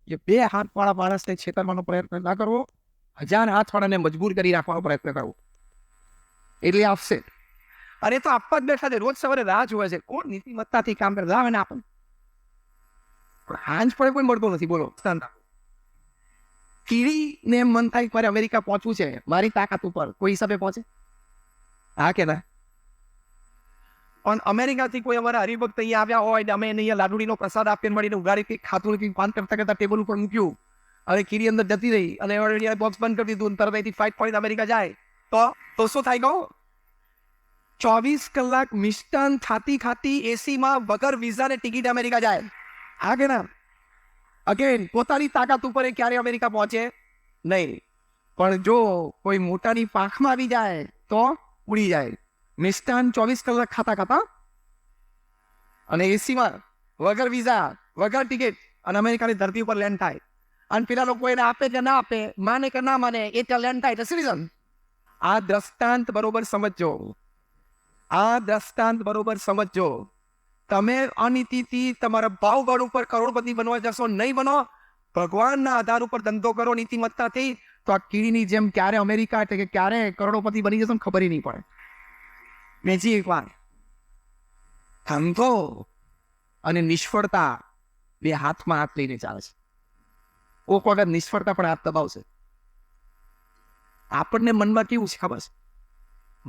કે 2 હાથવાળા માણસને છેતરવાનો પ્રયત્ન ના કરવો, 1000 હાથવાળાને મજબૂર કરી રાખવાનો પ્રયત્ન કરવો, એટલે આપશે. અને તો આપવા જ બેઠા છે, રોજ સવારે રાહ જોવે છે કોણ નીતિમત્તાથી કામ કરે, રાહ અને આપણ હાંજ પડે કોઈ મળતો નથી. બોલો, કીડીને એમ મન થાય મારે અમેરિકા પહોંચવું છે, મારી તાકાત ઉપર કોઈ હિસાબે પહોંચે? હા કે ના? પણ અમેરિકાથી કોઈ અમારા હરિભક્ત અહીંયા આવ્યા હોય ને અમે અહીંયા લાડુડીનો પ્રસાદ આપીને મળીને ઉગાડી ખાતું નથી, પાન કરતા કરતા ટેબલ ઉપર મૂક્યું અને કીડી અંદર જતી રહી અને બોક્સ બંધ કરી દીધું, તરત અહીંથી ફ્લાઇટ પડીને અમેરિકા જાય તો શું થાય? કહો, 24 કલાક મિષ્ટાન ખાતી એસીમાં વગર વિઝાને ટિકિટ અમેરિકા જાય. હા કે ના? અગેન પોતાની તાકાત ઉપર એ ક્યારે અમેરિકા પહોંચે નહીં. પણ જો કોઈ મોટાની પાંખમાં આવી જાય તો ઉડી જાય. મિષ્ટાન 24 કલાક ખાતા અને એસીમાં વગર વિઝા વગર ટિકિટ અને અમેરિકાની ધરતી ઉપર લેન્ડ થાય. અને પેલા લોકો એને આપે કે ના આપે, માને કે ના માને, એ ત્યાં લેન્ડ થાય એટલે સિટીઝન. આ દ્રષ્ટાંત બરોબર સમજજો, આ દ્રષ્ટાંત બરોબર સમજજો. તમે અનીતિથી તમારા ભાવબળ ઉપર કરોડપતિ બનવા જશો, નહીં બનો. ભગવાનના આધાર ઉપર ધંધો કરો નીતિમત્તાથી, તો આ કીડીની જેમ ક્યારે અમેરિકા એટલે કે ક્યારે કરોડોપતિ બની જશો ખબર નહીં પડે. બીજી એક વાત, ધંધો અને નિષ્ફળતા બે હાથમાં હાથ લઈને ચાલે છે. કોક વખત નિષ્ફળતા પણ હાથ દબાવશે. આપણને મનમાં કેવું છે ખબર છે?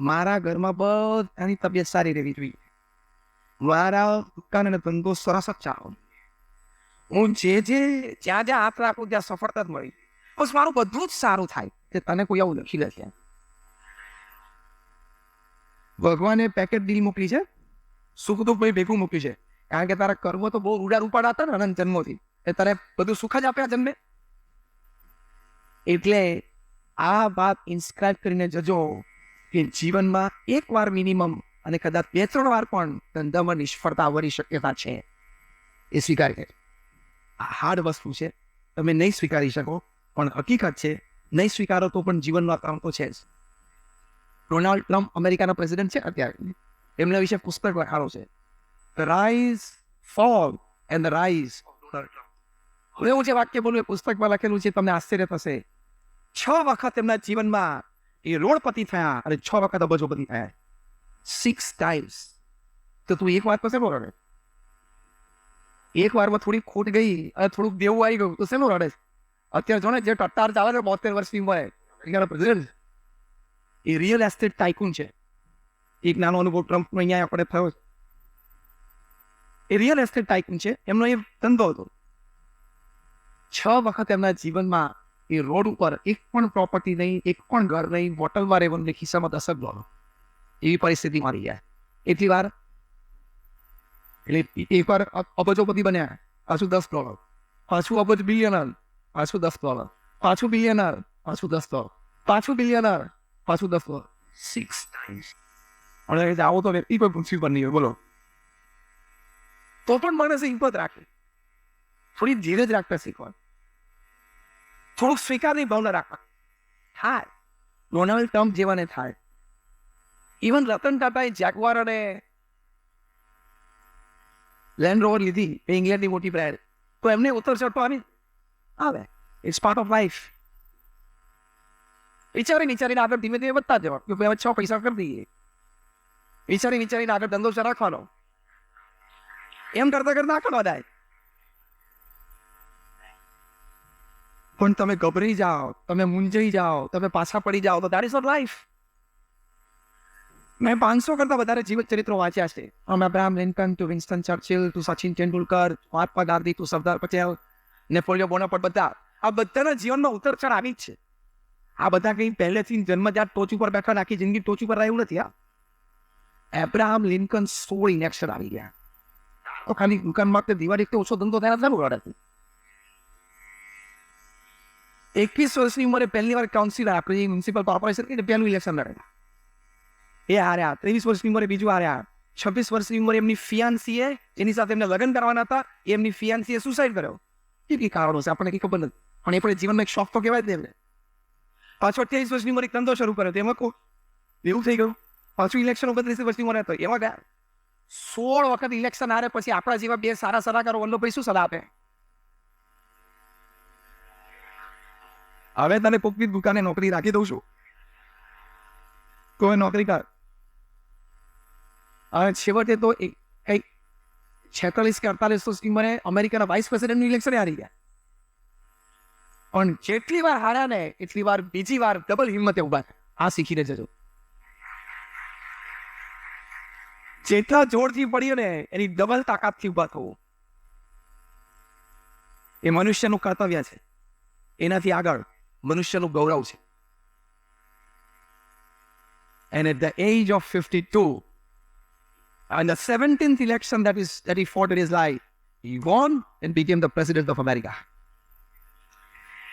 મારા ઘરમાં બધાની તબિયત સારી રહેવી જોઈએ, મારા દુકાન અને ધંધો સરસ જ ચાલો, હું જ્યાં હાથ રાખું ત્યાં સફળતા જ મળી, બસ મારું બધું જ સારું થાય. કે તને કોઈ આવું લખી લે છે? ભગવાને પેકેટ ડીલ મોકલી છે, સુખ તો કોઈ ભેગું મૂક્યું છે. કારણ કે તારા કર્મ તો બહુ રૂડા રૂપાડા હતા ને અનંત જન્મોથી, એ તારે બધું સુખ જ આપ્યા જન્મે. એટલે આ વાત ઇન્સ્ક્રાઇબ કરીને જજો કે જીવનમાં એકવાર મિનિમમ અને કદાચ 2-3 વાર પણ ધંધામાં નિષ્ફળતા આવવાની શક્યતા છે, એ સ્વીકાર કરે. આ હાર્ડ વસ્તુ છે, તમે નહીં સ્વીકારી શકો, પણ હકીકત છે. નહીં સ્વીકારો તો પણ જીવનનો કામ તો છે જ. ડોનાલ્ડ ટ્રમ્પ અમેરિકાના પ્રેસિડેન્ટ છે અત્યારે, એમના વિશે પુસ્તક લખાણો છે, the rise, fall and the rise of Donald Trump. હવે હું જે વાક્ય બોલું એ પુસ્તકમાં લખેલું છે, તમને આશ્ચર્ય થશે. 6 વખત એમના જીવનમાં એ રોડપતિ થયા અને 6 વખત અબજોપતિ થયા. 6 times. તો તું એક વાત તો શેનો રડે? એક વારમાં થોડી ખોટ ગઈ અને થોડુંક દેવું આવી ગયું તો શેનો રડે? અત્યારે જો ને જે ટટ્ટાર ચાલે ને 72 વર્ષની ઉંમરે પ્રેસિડેન્ટ, એ રિયલ એસ્ટેટ ટાઇકૂન છે. એક નાનો અનુભવ ટ્રમ્પનો અહીંયા આપણે થયો. એ રિયલ એસ્ટેટ ટાઇકૂન છે, એમનો એ ધંધો હતો. 6 વખત એમના જીવનમાં એ રોડ ઉપર એક પણ પ્રોપર્ટી નહીં, એક પણ ઘર નહીં, હોટલમાં રહેવાનું, ખિસ્સામાં $10 એવી પરિસ્થિતિ મારી જાય. એટલી વાર એટલે એકવાર અબજોપતિ બન્યા, પાછું $10, પાછું અબજ બિલિયનર, પાછું $10, પાછું બિલિયનર, પાછું $10, પાછું બિલિયનર, પાછું $10. 6 times. અને આવો તો વ્યક્તિ કોઈ પૃથ્વી પર નહીં હોય. બોલો, તો પણ માણસે હિંમત રાખે, થોડી ધીરજ રાખતા શીખવા, થોડુંક સ્વીકારની ભાવના રાખવા. થાય, ડોનાલ્ડ ટ્રમ્પ જેવાને થાય. ઇવન રતન ટાટાએ જેગવાર અને લેન્ડ રોવર લીધી, એ ઇંગ્લેન્ડની મોટી બ્રાન્ડ, તો એમને ઉત્તર ચડતો આવે. It's part of life. વિચારીને આગળ ધીમે ધીમે વધતા જવા, કે ભાઈ 6 પૈસા કરી દઈએ. વિચારીને આગળ ધંધો રાખવાનો, એમ કરતા આગળ વધાય. પણ તમે ગભરાઈ જાઓ, તમે મૂંઝાઈ જાઓ, તમે પાછા પડી જાઓ તો દેટ ઇઝ નોટ લાઈફ. મેં 500 કરતા વધારે જીવન ચરિત્રો વાંચ્યા છે. Abraham Lincoln to Winston Churchill to Sachin Tendulkar, Mahatma Gandhi to Sardar Patel, Napoleon Bonaparte, આ બધાના જીવનમાં ઉતર ચઢ આવી જ છે. આ બધા કંઈ પહેલેથી જન્મજાત ટોચ ઉપર બેઠા, આખી જિંદગી ટોચ ઉપર રહ્યું નથી. એબ્રાહમ લિંકન 16 ઇલેક્શન આવી ગયા, તો ખાલી દુકાનમાં દિવાળી ઓછો ધંધો થયા જરૂર હતી. 21 વર્ષની ઉંમરે પહેલી વાર કાઉન્સિલર, આપણી મ્યુનિસિપલ કોર્પોરેશન પહેલું ઇલેક્શન લડ્યા, એ હાર્યા. 23 વર્ષની ઉંમરે બીજું હાર્યા. 26 વર્ષની ઉંમરે એમની ફિયાન્સીએ, જેની સાથે એમને લગ્ન કરવાના હતા, એમની ફિયાન્સીએ સુસાઇડ કર્યો. કેટલી કારણો છે આપણને કંઈ ખબર નથી, પણ એ પણ જીવનમાં એક શોખ તો કહેવાય જ ને. પાછો 28 વર્ષની ઉંમરે ધંધો શરૂ કર્યો, તેમાં એવું થઈ ગયું. પાછું ઇલેક્શન 29 વર્ષની ઉંમરે હતો, એમાં ગયા 16 વખત ઇલેક્શન હારે. પછી આપણા જેવા બે સારા સલાહકારો વલ્લભભાઈ શું સલાહ આપે? હવે તને કોકની દુકાને નોકરી રાખી દઉં છું, તો એ નોકરી કર. અને છેવટે તો કંઈક 46 કે 48 મને અમેરિકાના વાઇસ પ્રેસિડેન્ટનું ઇલેક્શન હારી ગયા. પણ જેટલી વાર હાર્યા ને એટલી વાર બીજી વાર ડબલ હિંમતે ઉભા થયા. આ શીખીને જજો. જેટલા જોરથી પડ્યો ને એની ડબલ તાકાતથી ઉભા થવું એ મનુષ્યનું કર્તવ્ય છે. એનાથી આગળ મનુષ્યનું ગૌરવ છે. And at the age of 52, and the 17th election that he fought in his life, he won and became the president of America.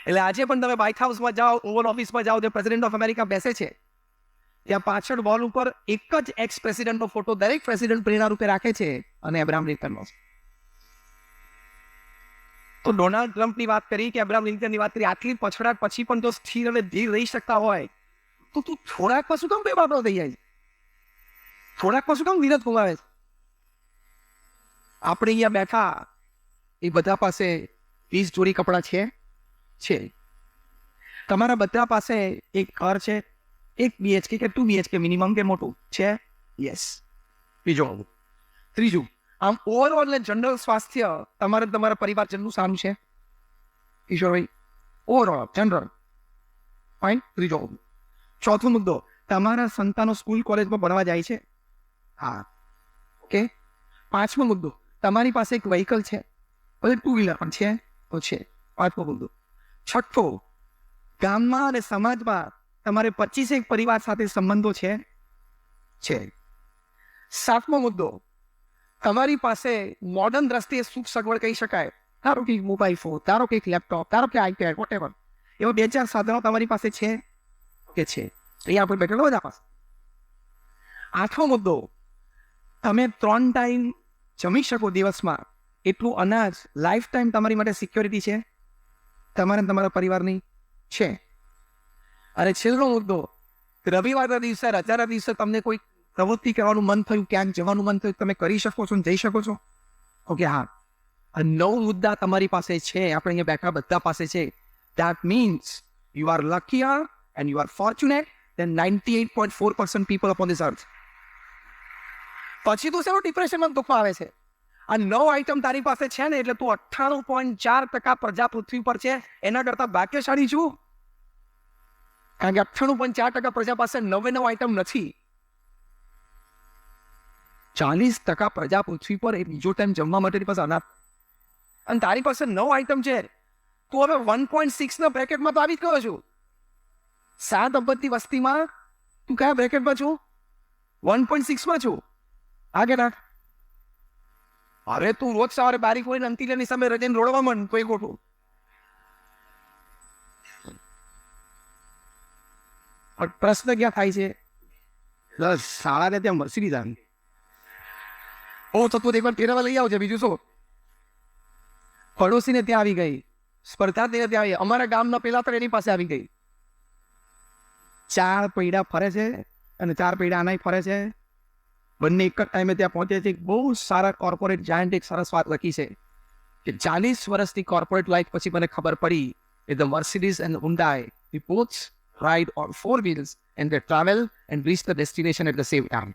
એટલે આજે પણ તમે વ્હાઇટ હાઉસમાં જાઓ, ઓવલ ઓફિસમાં જાઓ, જે પ્રેસિડેન્ટ ઓફ અમેરિકા બેસે છે ત્યાં પાછળ વોલ ઉપર એક જ એક્સ પ્રેસિડેન્ટનો ફોટો દરેક પ્રેસિડેન્ટ પ્રેરણા રૂપે રાખે છે, અને એબ્રાહમ લિંકનનો છે. તો ડોનાલ્ડ ટ્રમ્પની વાત કરી કે એબ્રાહમ લિંકનની વાત કરી, આટલી પછડાટ પછી પણ જો સ્થિર અને ધીર રહી શકતા હોય તો તું થોડાકમાં શું કામ બેબાનો થઈ જાય છે? થોડાકમાં શું કામ વિરત ગુમાવે છે? આપણે અહીંયા બેઠા એ બધા પાસે 20 જોડી કપડાં છે. તમારા બધા પાસે એક ઘર છે, 1 BHK કે 2 BHK મિનિમમ કે મોટું છે. યસ. ત્રીજું, આમ ઓવરઓલ ને જનરલ સ્વાસ્થ્ય તમારા પરિવારજનનું સારું છે ઈશ્વરભાઈ? Overall general fine. ત્રીજો. ચોથો મુદ્દો, તમારા સંતાનો સ્કૂલ કોલેજમાં ભણવા જાય છે? હા. ઓકે. પાંચમો મુદ્દો, તમારી પાસે એક વ્હીકલ છે, ભલે 2 વ્હીલર પણ છે તો છે. પાંચમો મુદ્દો. છઠ્ઠો, ગામમાં અને સમાજમાં તમારે 25 પરિવાર સાથે સંબંધો છે. સાતમો મુદ્દો, તમારી પાસે મોડર્ન દ્રષ્ટિએ સુખ સગવડ કહી શકાય, ધારો કે મોબાઈલ ફોન, ધારો કે લેપટોપ, ધારો કે આઈપેડ, વોટેવર, એવા 2-4 સાધનો તમારી પાસે છે કે છે? અહીંયા આપણે બેઠેલો બધા પાસે. આઠમો મુદ્દો, તમે 3 ટાઈમ જમી શકો દિવસમાં એટલું અનાજ લાઈફ ટાઈમ તમારી માટે સિક્યોરિટી છે તમારા પરિવારની છે. અને છેલ્લો મુદ્દો, રવિવારના દિવસે, રજાના દિવસે તમને કોઈ પ્રવૃત્તિ કરવાનું મન થયું, ક્યાંક જવાનું મન થયું, તમે કરી શકો છો, જઈ શકો છો? ઓકે. હા. અને 9 મુદ્દા તમારી પાસે છે, આપણે અહીંયા બેઠા બધા પાસે છે. That means you are luckier and you are fortunate than 98.4% people upon this earth. પછી તું શેનો ડિપ્રેશનમાં દુઃખમાં આવે છે? આ 9 આઈટમ તારી પાસે છે ને એટલે તું 98.4% પ્રજા પૃથ્વી પર છે એના કરતા ભાગ્યશાળી છું. કારણ કે 98.4% પ્રજા પાસે 9 આઈટમ નથી. 40% પ્રજા પૃથ્વી પર એ બીજો ટાઈમ જમવા માટેની પાસે અનાજ, અને તારી પાસે 9 આઈટમ છે. તું હવે 1.6 ના બ્રેકેટમાં તો આવી જ ગયો છું. 7 અબજની વસ્તીમાં તું કયા બ્રેકેટમાં છું? 1.6 માં છું. આ કે ના? હવે તું રોજ સવારે બારી ખોલીને અંતિલાની સામે રજઈને રોડવા માંડ તો એ ખોટું. પ્રશ્ન ક્યાં થાય છે? શાળાને ત્યાં મર્સિડીઝ આવી. થતું એકવાર ફેરવા લઈ આવજે, બીજું શું? પડોશીને ત્યાં આવી ગઈ, સ્પર્ધાર્થીને ત્યાં આવી, અમારા ગામના પેલા તો એની પાસે આવી ગઈ. 4 પૈડા ફરે છે અને 4 પૈડા આનાય ફરે છે. બંને એક જ ટાઈમે ત્યાં પહોંચે છે. બહુ સારા કોર્પોરેટ જાયન્ટ એક સરસ વાત લખી છે કે 40 વર્ષની કોર્પોરેટ લાઈફ પછી મને ખબર પડી કે the Mercedes and Hyundai, they both ride on 4 wheels and they travel and reach the destination at the same time.